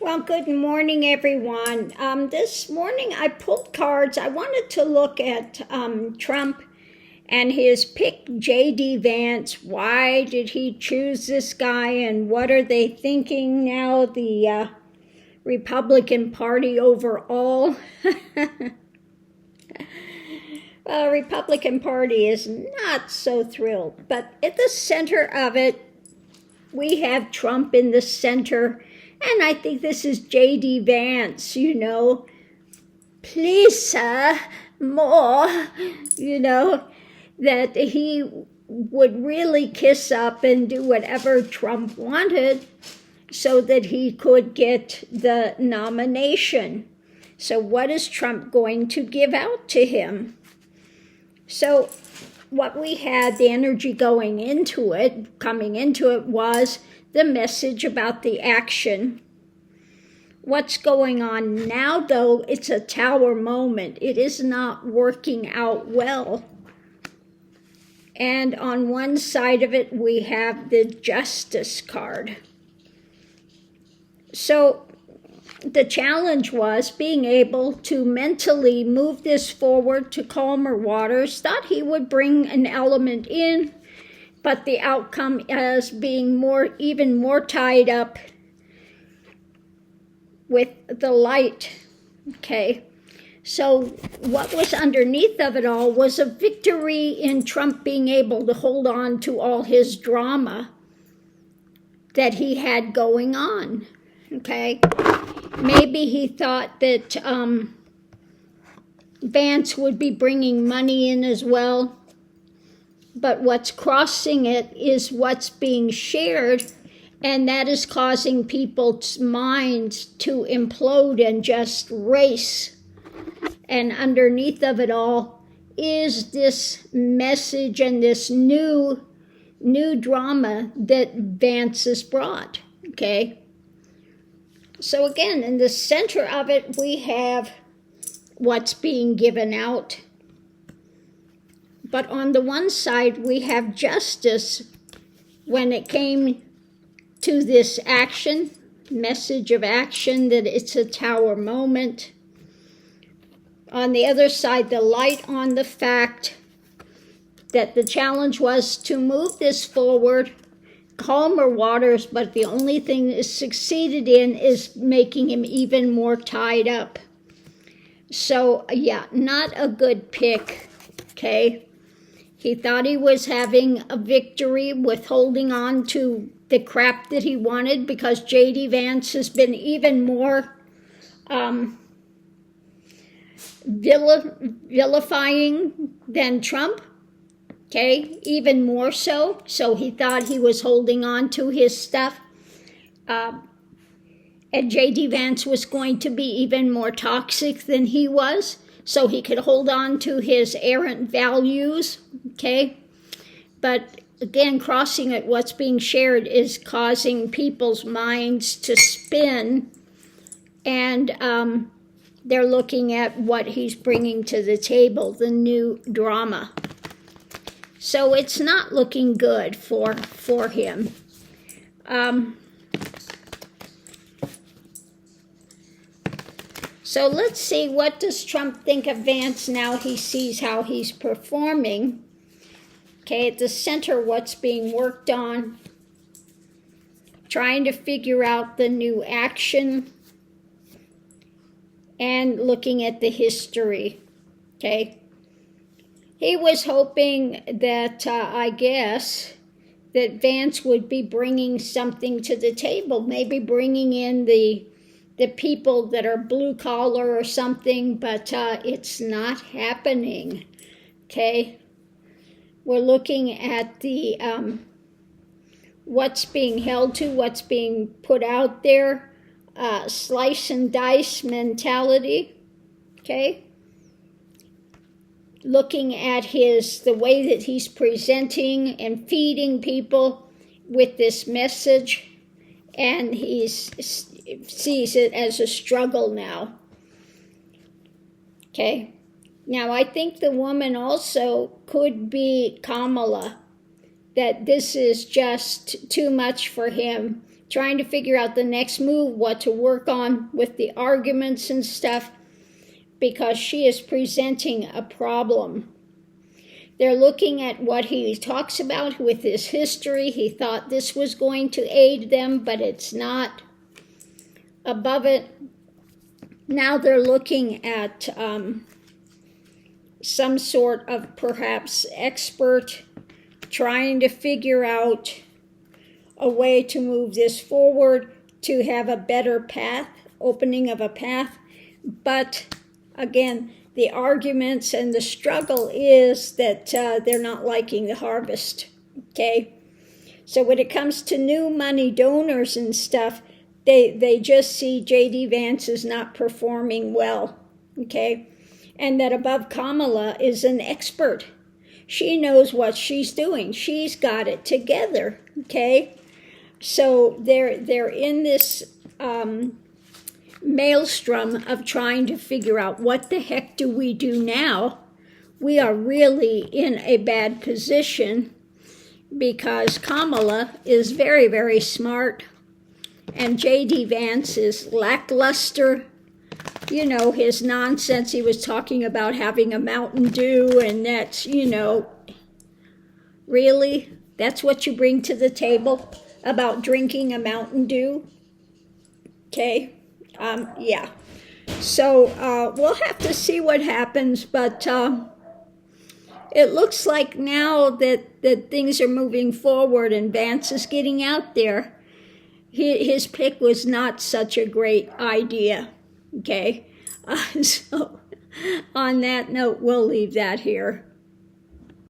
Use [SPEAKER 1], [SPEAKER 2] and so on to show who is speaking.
[SPEAKER 1] Well, good morning, everyone. This morning I pulled cards. I wanted to look at Trump and his pick, J.D. Vance. Why did he choose this guy, and what are they thinking now, the Republican Party overall? Well, Republican Party is not so thrilled, but at the center of it, we have Trump in the center. And I think this is J.D. Vance, please, sir, more, that he would really kiss up and do whatever Trump wanted so that he could get the nomination. So what is Trump going to give out to him? So what we had, the energy coming into it was the message about the action. What's going on now, though, it's a tower moment. It is not working out well. And on one side of it, we have the Justice card. So the challenge was being able to mentally move this forward to calmer waters. Thought he would bring an element in, but the outcome is being even more tied up with the light, okay? So what was underneath of it all was a victory in Trump being able to hold on to all his drama that he had going on, okay? Maybe he thought that Vance would be bringing money in as well. But what's crossing it is what's being shared, and that is causing people's minds to implode and just race. And underneath of it all is this message and this new drama that Vance has brought, okay? So again, in the center of it, we have what's being given out. But on the one side, we have justice when it came to this action, message of action, that it's a tower moment. On the other side, the light on the fact that the challenge was to move this forward, calmer waters, but the only thing that succeeded in is making him even more tied up. So, yeah, not a good pick, okay? He thought he was having a victory with holding on to the crap that he wanted, because J.D. Vance has been even more vilifying than Trump, okay? Even more so. So he thought he was holding on to his stuff. And J.D. Vance was going to be even more toxic than he was, so he could hold on to his errant values, okay? But again, crossing it, what's being shared is causing people's minds to spin, and they're looking at what he's bringing to the table, the new drama. So it's not looking good for him. So let's see, what does Trump think of Vance now he sees how he's performing? Okay, at the center, what's being worked on? Trying to figure out the new action and looking at the history, okay? He was hoping that, I guess, that Vance would be bringing something to the table, maybe bringing in the people that are blue collar or something, but it's not happening, okay? We're looking at the what's being held to, what's being put out there, slice and dice mentality, okay? Looking at the way that he's presenting and feeding people with this message, and he sees it as a struggle now, okay? Now, I think the woman also could be Kamala, that this is just too much for him trying to figure out the next move, what to work on with the arguments and stuff, because she is presenting a problem. They're looking at what he talks about with his history. He thought this was going to aid them, but it's not. Above it, now they're looking at some sort of perhaps expert trying to figure out a way to move this forward, to have a better path, opening of a path. But again, the arguments and the struggle is that they're not liking the harvest, okay? So when it comes to new money donors and stuff, they just see J.D. Vance is not performing well, okay? And that above Kamala is an expert. She knows what she's doing. She's got it together, okay? So they're in this maelstrom of trying to figure out what the heck do we do now. We are really in a bad position because Kamala is very, very smart and J.D. Vance is lackluster. You know, his nonsense, he was talking about having a Mountain Dew, and that's, you know, really? That's what you bring to the table about drinking a Mountain Dew? Okay, yeah. So we'll have to see what happens, but it looks like now that things are moving forward and Vance is getting out there. His pick was not such a great idea. Okay, so on that note, we'll leave that here.